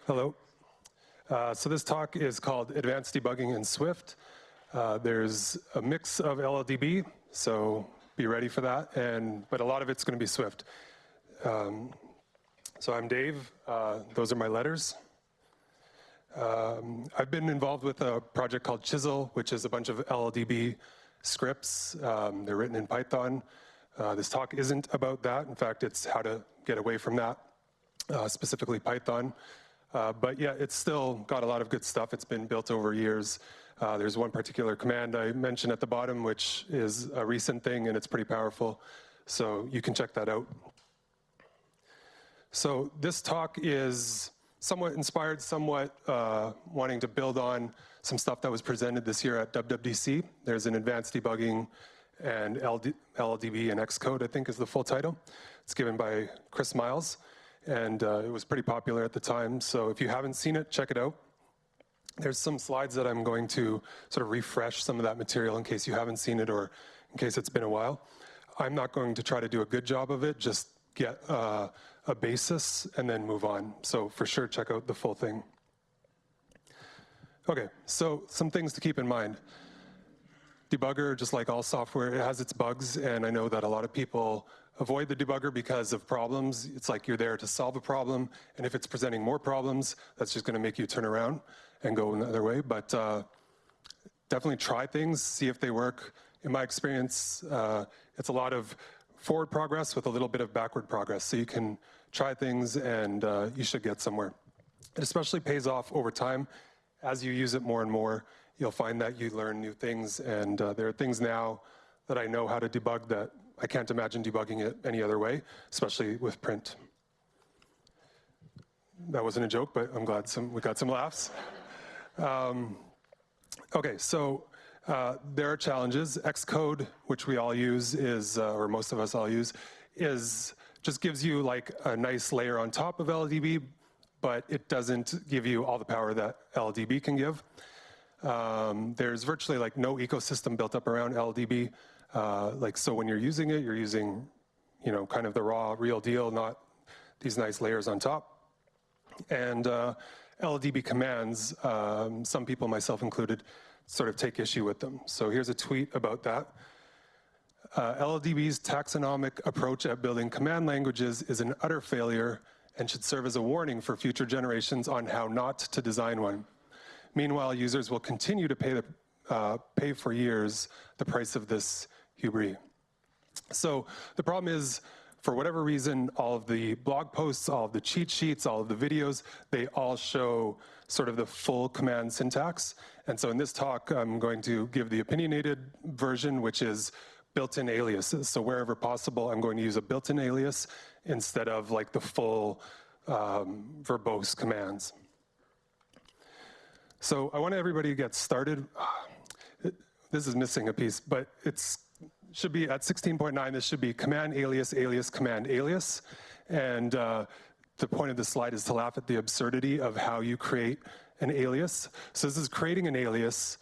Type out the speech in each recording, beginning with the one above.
Hello. So this talk is called Advanced Debugging in Swift. There's a mix of LLDB, so be ready for that, but a lot of it's going to be Swift. So I'm Dave. Those are my letters. I've been involved with a project called Chisel, which is a bunch of LLDB scripts. They're written in Python. This talk isn't about that. In fact, it's how to get away from that, specifically Python. But yeah, it's still got a lot of good stuff. It's been built over years. There's one particular command I mentioned at the bottom, which is a recent thing, and it's pretty powerful. So you can check that out. So this talk is somewhat inspired, somewhat wanting to build on some stuff that was presented this year at WWDC. There's an advanced debugging and LLDB and Xcode, I think is the full title. It's given by Chris Miles. And it was pretty popular at the time, so if you haven't seen it, check it out. There's some slides that I'm going to sort of refresh some of that material in case you haven't seen it or in case it's been a while. I'm not going to try to do a good job of it, just get a basis and then move on. So for sure, check out the full thing. Okay, so some things to keep in mind. Debugger, just like all software, it has its bugs, and I know that a lot of people avoid the debugger because of problems. It's like you're there to solve a problem, and if it's presenting more problems, that's just going to make you turn around and go another way. But definitely try things, see if they work. In my experience, it's a lot of forward progress with a little bit of backward progress. So you can try things, and you should get somewhere. It especially pays off over time. As you use it more and more, you'll find that you learn new things, and there are things now that I know how to debug that I can't imagine debugging it any other way, especially with print. That wasn't a joke, but I'm glad we got some laughs. Okay, so there are challenges. Xcode, which we all use, or most of us all use, just gives you like a nice layer on top of LLDB, but it doesn't give you all the power that LLDB can give. There's virtually like no ecosystem built up around LLDB. So when you're using it, you're using, kind of the raw, real deal, not these nice layers on top. And LLDB commands, some people, myself included, sort of take issue with them. So here's a tweet about that. LLDB's taxonomic approach at building command languages is an utter failure and should serve as a warning for future generations on how not to design one. Meanwhile, users will continue to pay for years the price of this hubris. So the problem is, for whatever reason, all of the blog posts, all of the cheat sheets, all of the videos, they all show sort of the full command syntax. And so in this talk, I'm going to give the opinionated version, which is built-in aliases. So wherever possible, I'm going to use a built-in alias instead of like the full verbose commands. So I want everybody to get started. This is missing a piece, but should be at 16.9, this should be command alias, alias, command alias. And the point of this slide is to laugh at the absurdity of how you create an alias. So this is creating an alias,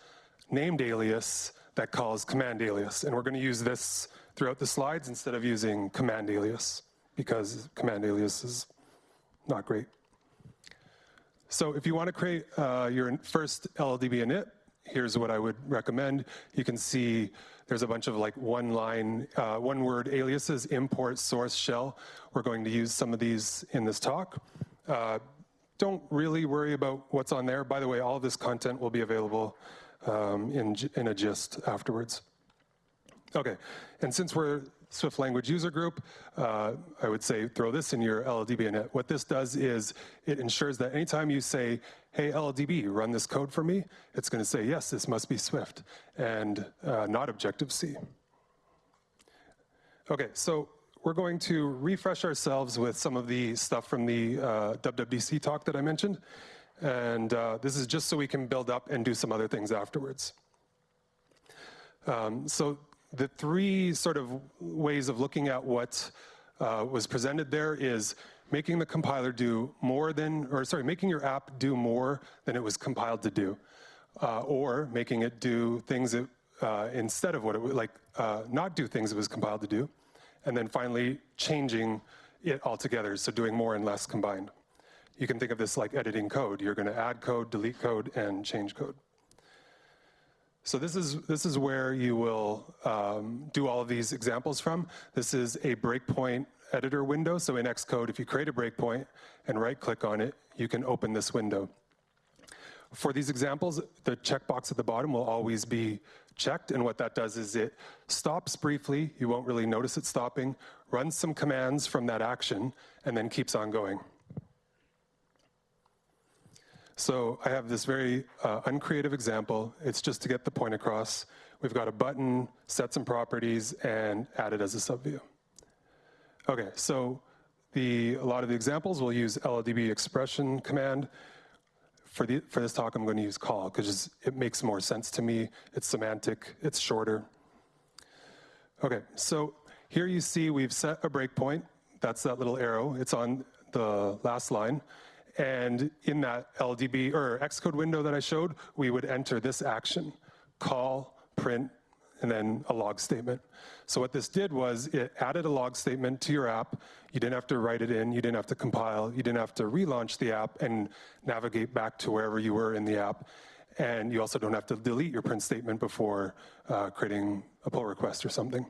named alias, that calls command alias. And we're going to use this throughout the slides instead of using command alias, because command alias is not great. So if you want to create your first LLDB init, here's what I would recommend. You can see there's a bunch of like one-word aliases, import, source, shell. We're going to use some of these in this talk. Don't really worry about what's on there. By the way, all of this content will be available in a gist afterwards. Okay, and since we're Swift language user group, I would say throw this in your LLDB init. What this does is it ensures that anytime you say, hey, LLDB, run this code for me, it's going to say, yes, this must be Swift, and not Objective-C. Okay, so we're going to refresh ourselves with some of the stuff from the WWDC talk that I mentioned. And this is just so we can build up and do some other things afterwards. So the three sort of ways of looking at what was presented there is making the compiler do more than, making your app do more than it was compiled to do, or making it do things that, instead of what it would, not do things it was compiled to do, and then finally changing it altogether, so doing more and less combined. You can think of this like editing code. You're going to add code, delete code, and change code. So this is where you will do all of these examples from. This is a breakpoint editor window. So in Xcode, if you create a breakpoint and right-click on it, you can open this window. For these examples, the checkbox at the bottom will always be checked, and what that does is it stops briefly, you won't really notice it stopping, runs some commands from that action, and then keeps on going. So I have this very uncreative example. It's just to get the point across. We've got a button, set some properties, and add it as a subview. Okay, so a lot of the examples will use LLDB expression command. For this talk, I'm going to use call because it makes more sense to me. It's semantic, it's shorter. Okay, so here you see we've set a breakpoint. That's that little arrow. It's on the last line. And in that LDB or Xcode window that I showed, we would enter this action, call, print, and then a log statement. So what this did was it added a log statement to your app. You didn't have to write it in, you didn't have to compile, you didn't have to relaunch the app and navigate back to wherever you were in the app. And you also don't have to delete your print statement before creating a pull request or something.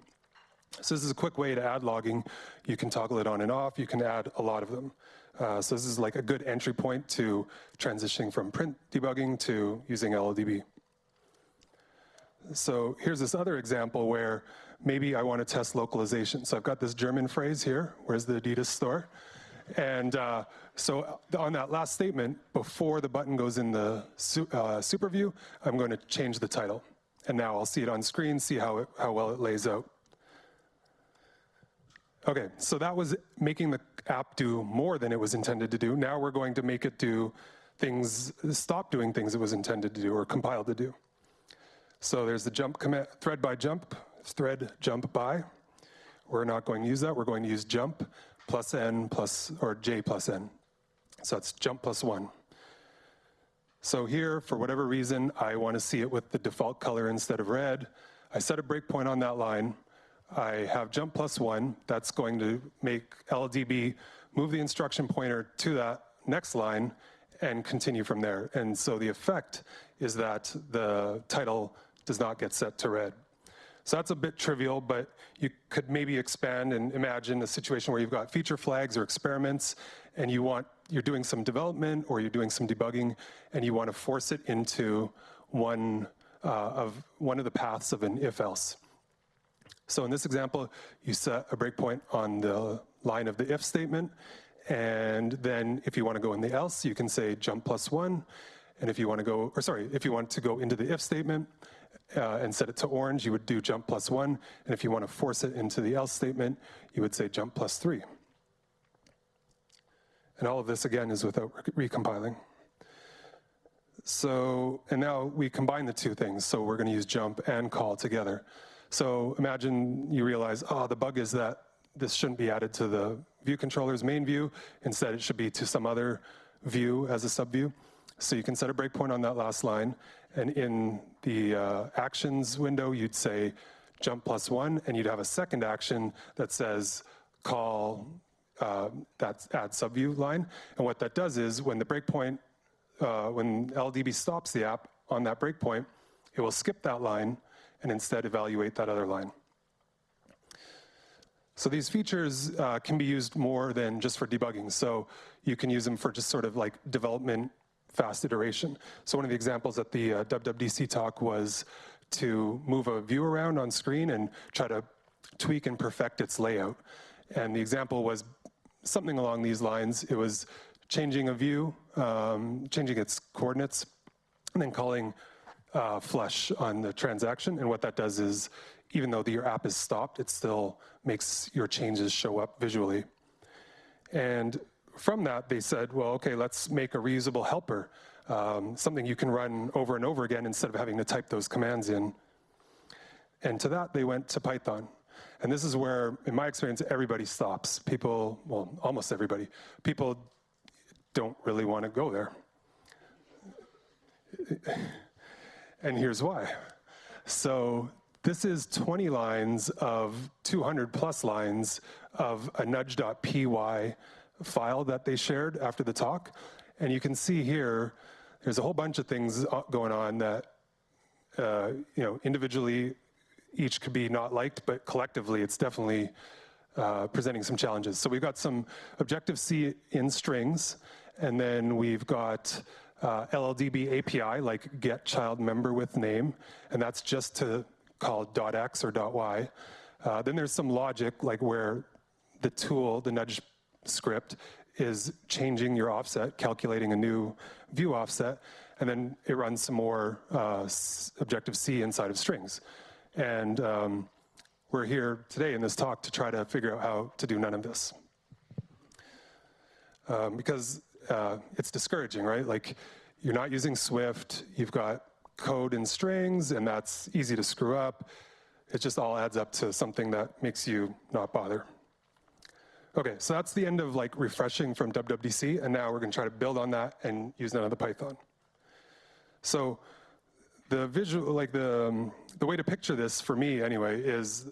So this is a quick way to add logging. You can toggle it on and off. You can add a lot of them. So this is like a good entry point to transitioning from print debugging to using LLDB. So here's this other example where maybe I want to test localization. So I've got this German phrase here, where's the Adidas store? And so on that last statement, before the button goes in the super view, I'm going to change the title. And now I'll see it on screen, see how well it lays out. Okay, so that was making the app do more than it was intended to do. Now we're going to make it do things, stop doing things it was intended to do or compiled to do. So there's the jump command, thread jump by. We're not going to use that. We're going to use jump plus n plus, or j plus n. So that's jump plus 1. So here, for whatever reason, I want to see it with the default color instead of red. I set a breakpoint on that line. I have jump plus 1. That's going to make LLDB move the instruction pointer to that next line and continue from there. And so the effect is that the title does not get set to red. So that's a bit trivial, but you could maybe expand and imagine a situation where you've got feature flags or experiments, and you're doing some development or you're doing some debugging, and you want to force it into one of the paths of an if-else. So in this example, you set a breakpoint on the line of the if statement, and then if you want to go in the else, you can say jump plus 1, and if you want to go, if you want to go into the if statement and set it to orange, you would do jump plus 1, and if you want to force it into the else statement, you would say jump plus 3. And all of this, again, is without recompiling. So, and now we combine the two things, so we're going to use jump and call together. So imagine you realize, the bug is that this shouldn't be added to the view controller's main view. Instead, it should be to some other view as a subview. So you can set a breakpoint on that last line. And in the actions window, you'd say jump plus 1, and you'd have a second action that says call that add subview line. And what that does is when the breakpoint, when LLDB stops the app on that breakpoint, it will skip that line and instead evaluate that other line. So these features can be used more than just for debugging. So you can use them for just sort of like development, fast iteration. So one of the examples at the WWDC talk was to move a view around on screen and try to tweak and perfect its layout. And the example was something along these lines. It was changing a view, changing its coordinates, and then calling flush on the transaction. And what that does is, even though your app is stopped, it still makes your changes show up visually. And from that, they said, well, okay, let's make a reusable helper, something you can run over and over again instead of having to type those commands in. And to that, they went to Python. And this is where, in my experience, everybody stops. People, well, almost everybody. People don't really want to go there. And here's why. So this is 20 lines of 200 plus lines of a nudge.py file that they shared after the talk. And you can see here, there's a whole bunch of things going on that, individually, each could be not liked, but collectively, it's definitely presenting some challenges. So we've got some Objective-C in strings, and then we've got LLDB API, like get child member with name, and that's just to call .x or .y. Then there's some logic, like where the tool, the nudge script, is changing your offset, calculating a new view offset, and then it runs some more Objective-C inside of strings. And we're here today in this talk to try to figure out how to do none of this. Because it's discouraging, right? Like, you're not using Swift, you've got code in strings, and that's easy to screw up. It just all adds up to something that makes you not bother. Okay, so that's the end of like refreshing from WWDC, and now we're gonna try to build on that and use none of the Python. So the visual, like the way to picture this for me anyway is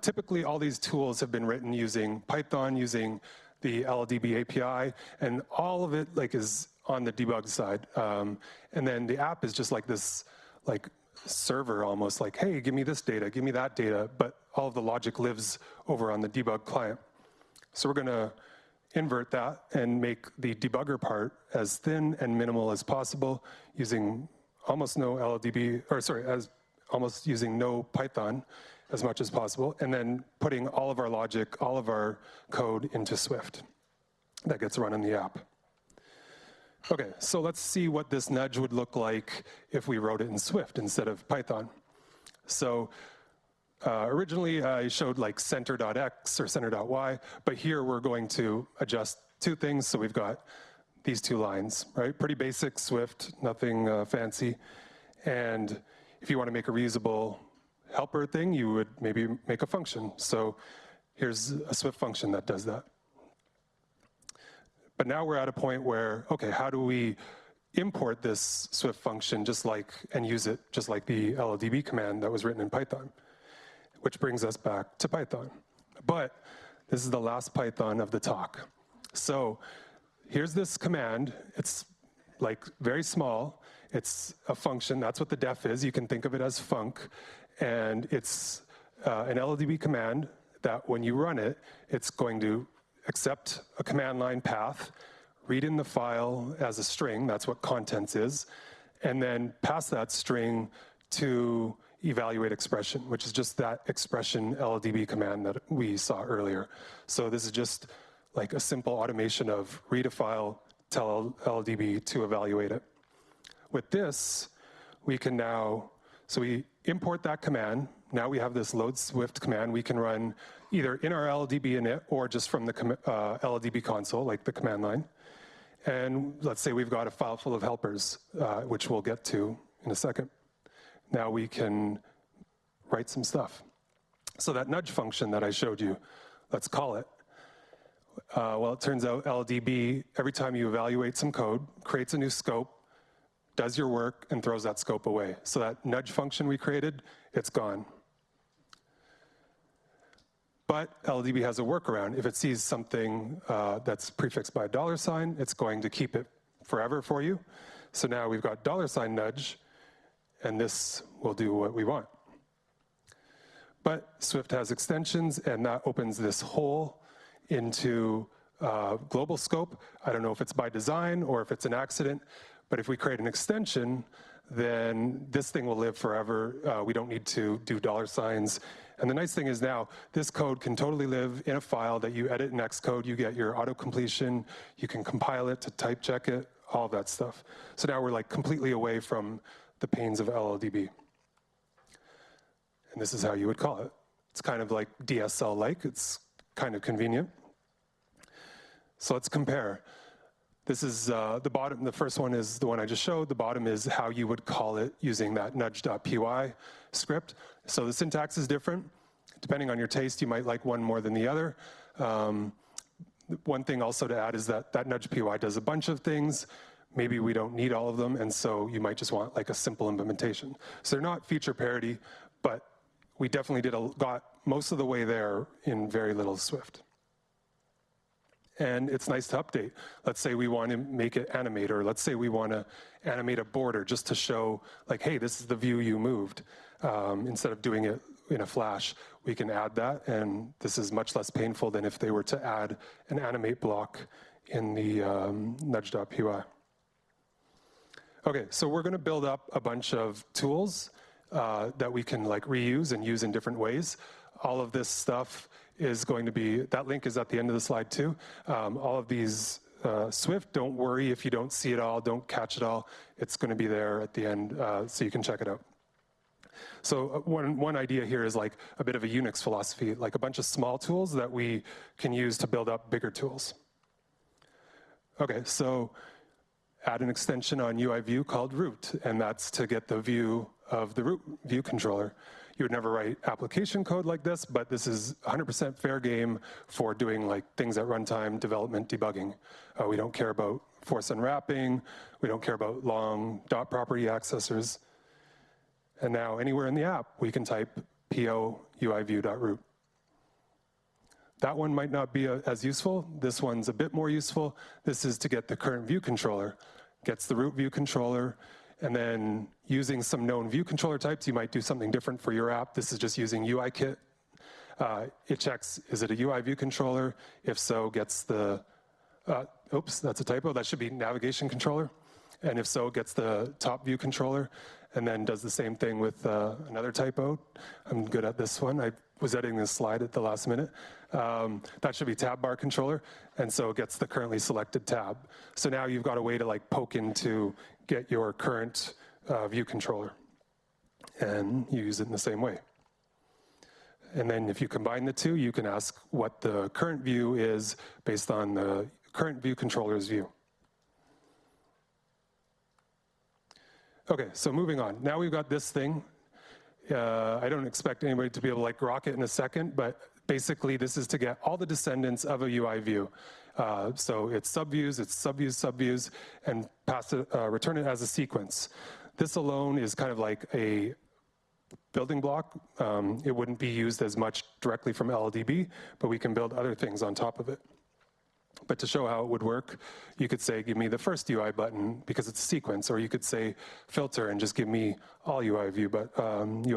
typically all these tools have been written using Python, using the LLDB API, and all of it like is on the debug side. And then the app is just like this like server almost, like, hey, give me this data, give me that data, but all of the logic lives over on the debug client. So we're gonna invert that and make the debugger part as thin and minimal as possible using almost no LLDB, or sorry, as almost using no Python as much as possible, and then putting all of our logic, all of our code into Swift that gets run in the app. Okay, so let's see what this nudge would look like if we wrote it in Swift instead of Python. So originally I showed like center.x or center.y, but here we're going to adjust two things. So we've got these two lines, right? Pretty basic Swift, nothing fancy. And if you want to make a reusable helper thing, you would maybe make a function. So here's a Swift function that does that. But now we're at a point where, okay, how do we import this Swift function and use it just like the LLDB command that was written in Python, which brings us back to Python. But this is the last Python of the talk. So here's this command. It's like very small. It's a function. That's what the def is. You can think of it as func. And it's an LLDB command that when you run it, it's going to accept a command line path, read in the file as a string, that's what contents is, and then pass that string to evaluate expression, which is just that expression LLDB command that we saw earlier. So this is just like a simple automation of read a file, tell LLDB to evaluate it. With this, we can now, so we import that command. Now we have this load Swift command we can run either in our LLDB init or just from the LLDB console, like the command line. And let's say we've got a file full of helpers, which we'll get to in a second. Now we can write some stuff. So that nudge function that I showed you, let's call it. Well, it turns out LLDB, every time you evaluate some code, creates a new scope, does your work, and throws that scope away. So that nudge function we created, it's gone. But LLDB has a workaround. If it sees something that's prefixed by a $, it's going to keep it forever for you. So now we've got $nudge, and this will do what we want. But Swift has extensions, and that opens this hole into global scope. I don't know if it's by design or if it's an accident, but if we create an extension, then this thing will live forever. We don't need to do $. And the nice thing is now, this code can totally live in a file that you edit in Xcode. You get your auto-completion. You can compile it to type check it, all of that stuff. So now we're like completely away from the pains of LLDB. And this is how you would call it. It's kind of like DSL-like. It's kind of convenient. So let's compare. This is the bottom. The first one is the one I just showed. The bottom is how you would call it using that nudge.py script. So the syntax is different. Depending on your taste, you might like one more than the other. One thing also to add is that that nudge.py does a bunch of things. Maybe we don't need all of them, and so you might just want like a simple implementation. So they're not feature parity, but we definitely got most of the way there in very little Swift. and it's nice to update. Let's say we want to make it animate, or let's say we want to animate a border just to show, like, hey, this is the view you moved. Instead of doing it in a flash, we can add that, and this is much less painful than if they were to add an animate block in the nudge.py. Okay, so we're going to build up a bunch of tools that we can like reuse and use in different ways. All of this stuff is going to be, that link is at the end of the slide too. All of these Swift, don't worry if you don't see it all, don't catch it all. It's going to be there at the end so you can check it out. So one idea here is like a bit of a Unix philosophy, like a bunch of small tools that we can use to build up bigger tools. Okay, so add an extension on UI view called root, and that's to get the view of the root view controller. You would never write application code like this, but this is 100% fair game for doing like things at runtime, development, debugging. We don't care about force unwrapping. We don't care about long dot property accessors. And now anywhere in the app, we can type po uiview.root. That one might not be as useful. This one's a bit more useful. This is to get the current view controller. Gets the root view controller, and then using some known view controller types, you might do something different for your app. This is just using UIKit. It checks, is it a UI view controller? If so, gets the, oops, that's a typo. That should be navigation controller. And if so, gets the top view controller, and then does the same thing with another typo. I'm good at this one. I was editing this slide at the last minute. That should be tab bar controller, and so it gets the currently selected tab. So now you've got a way to like poke in to get your current view controller, and you use it in the same way. And then if you combine the two, you can ask what the current view is based on the current view controller's view. Okay, so moving on. Now we've got this thing. I don't expect anybody to be able to like grok it in a second, but basically this is to get all the descendants of a UI view. So it's subviews, it's subviews, subviews, and pass it, return it as a sequence. This alone is kind of like a building block. It wouldn't be used as much directly from LLDB, but we can build other things on top of it. But to show how it would work, you could say, give me the first UI button because it's a sequence, or you could say filter and just give me all UI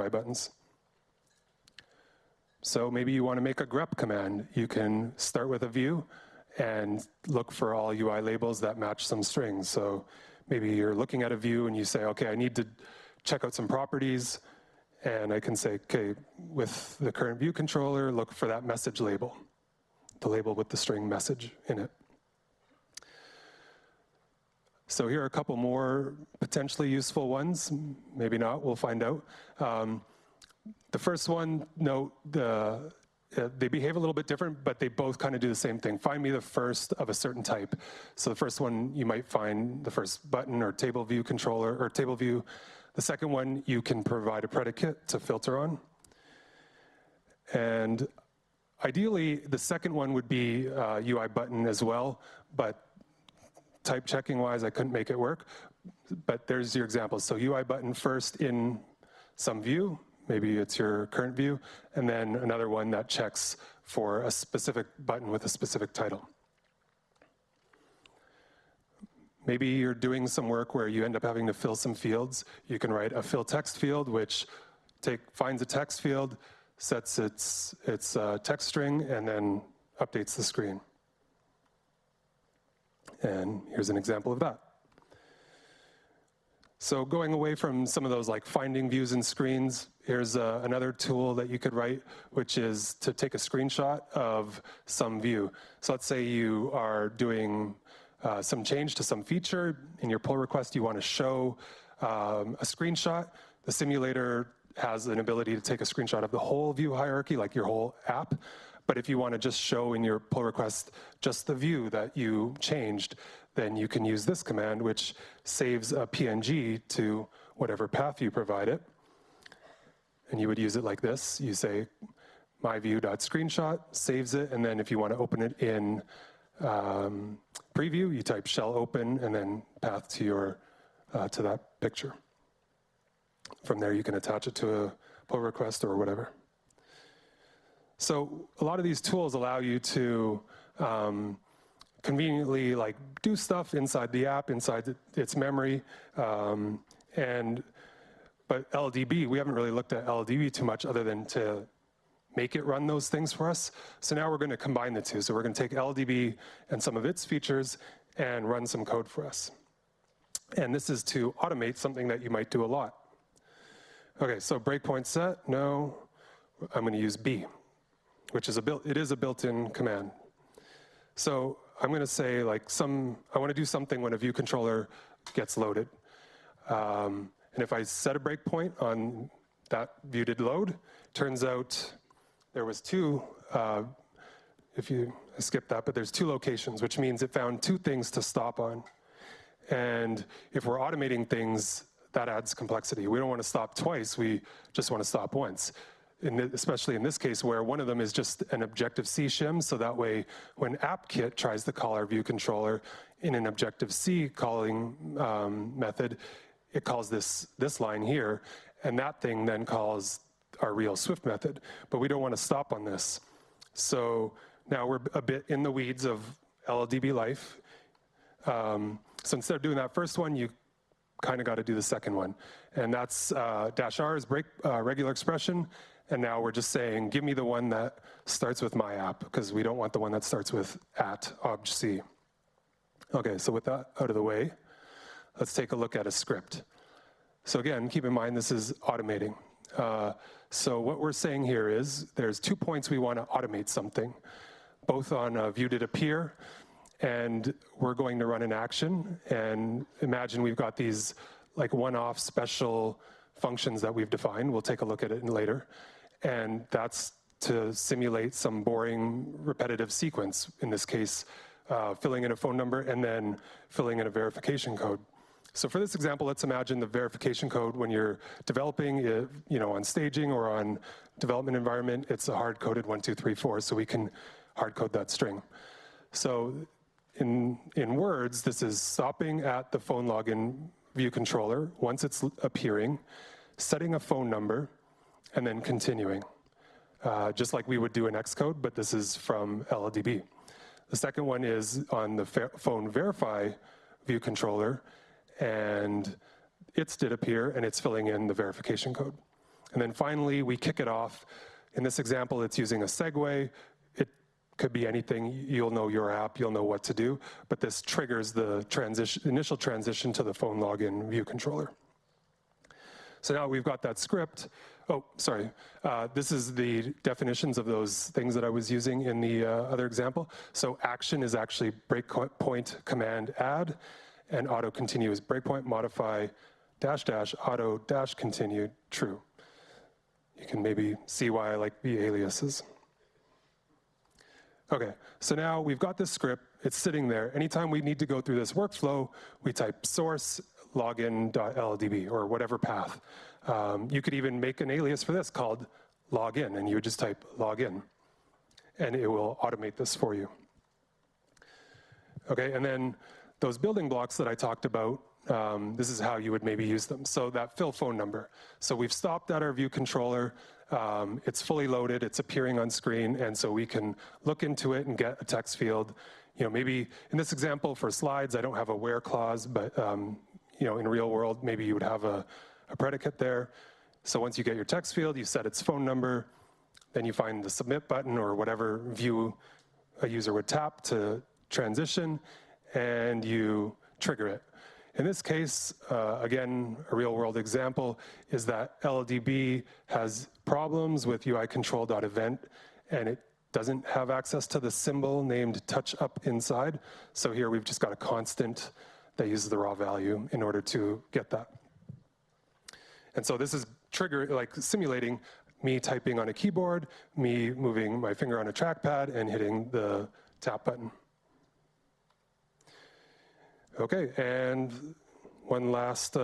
buttons. So maybe you want to make a grep command. You can start with a view and look for all UI labels that match some strings. So maybe you're looking at a view and you say, okay, I need to check out some properties, and I can say, okay, with the current view controller, look for that message label. The label with the string message in it. So here are a couple more potentially useful ones. Maybe not, we'll find out. The first one, note, they behave a little bit different, but they both kind of do the same thing. Find me the first of a certain type. So the first one, you might find the first button or table view controller or table view. The second one, you can provide a predicate to filter on. And ideally, the second one would be UI button as well, but type checking wise, I couldn't make it work. But there's your example. So UI button first in some view, maybe it's your current view, and then another one that checks for a specific button with a specific title. Maybe you're doing some work where you end up having to fill some fields. You can write a fill text field, which finds a text field, sets its text string, and then updates the screen. And here's an example of that. So going away from some of those like finding views and screens, here's another tool that you could write, which is to take a screenshot of some view. So let's say you are doing some change to some feature. In your pull request, you want to show a screenshot. The simulator has an ability to take a screenshot of the whole view hierarchy, like your whole app. But if you want to just show in your pull request just the view that you changed, then you can use this command, which saves a PNG to whatever path you provide it. And you would use it like this. You say myview.screenshot, saves it, and then if you want to open it in preview, you type shell open and then path to your to that picture. From there, you can attach it to a pull request or whatever. So a lot of these tools allow you to conveniently like do stuff inside the app, inside its memory. But LDB, we haven't really looked at LDB too much other than to make it run those things for us. So now we're going to combine the two. So we're going to take LDB and some of its features and run some code for us. And this is to automate something that you might do a lot. Okay, so breakpoint set, no. I'm going to use B, which is it is a built-in command. So I'm going to say like I want to do something when a view controller gets loaded. And if I set a breakpoint on that view did load, turns out there was two, I skipped that, but there's two locations, which means it found two things to stop on. And if we're automating things, that adds complexity. We don't want to stop twice, we just want to stop once. Especially in this case where one of them is just an Objective-C shim, so that way when AppKit tries to call our view controller in an Objective-C calling method, it calls this line here, and that thing then calls our real Swift method. But we don't want to stop on this. So now we're a bit in the weeds of LLDB life. So instead of doing that first one, you kind of got to do the second one. And that's -R is regular expression. And now we're just saying, give me the one that starts with my app, because we don't want the one that starts with @obj_c. Okay, so with that out of the way, let's take a look at a script. So again, keep in mind this is automating. So what we're saying here is there's 2 points we want to automate something, both on view did appear, and we're going to run an action. And imagine we've got these like one-off special functions that we've defined. We'll take a look at it later. And that's to simulate some boring, repetitive sequence, in this case, filling in a phone number and then filling in a verification code. So for this example, let's imagine the verification code when you're developing, on staging or on development environment, it's a hard-coded 1, 2, 3, 4, so we can hard-code that string. So in words, this is stopping at the phone login view controller once it's appearing, setting a phone number, and then continuing, just like we would do in Xcode, but this is from LLDB. The second one is on the phone verify view controller, and it's did appear, and it's filling in the verification code. And then finally, we kick it off. In this example, it's using a segue. It could be anything. You'll know your app, you'll know what to do, but this triggers the initial transition to the phone login view controller. So now we've got that script. Oh, sorry. This is the definitions of those things that I was using in the other example. So action is actually breakpoint command add, and auto continue is breakpoint modify -- auto -- continue true. You can maybe see why I like the aliases. Okay, so now we've got this script. It's sitting there. Anytime we need to go through this workflow, we type source login.lldb or whatever path. You could even make an alias for this called login, and you would just type login, and it will automate this for you. Okay, and then those building blocks that I talked about, this is how you would maybe use them. So that fill phone number. So we've stopped at our view controller. It's fully loaded. It's appearing on screen, and so we can look into it and get a text field. Maybe in this example for slides, I don't have a where clause, but in real world, maybe you would have a predicate there. So once you get your text field, you set its phone number, then you find the submit button or whatever view a user would tap to transition, and you trigger it. In this case, again, a real world example is that LLDB has problems with UI control.event, and it doesn't have access to the symbol named touch up inside. So here we've just got a constant that uses the raw value in order to get that. And so this is simulating me typing on a keyboard, me moving my finger on a trackpad and hitting the tap button. Okay, and one last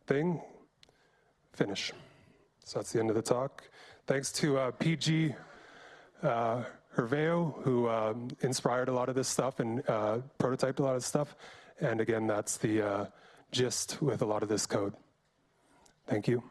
thing, finish. So that's the end of the talk. Thanks to PG Herveo, who inspired a lot of this stuff and prototyped a lot of stuff. And again, that's the gist with a lot of this code. Thank you.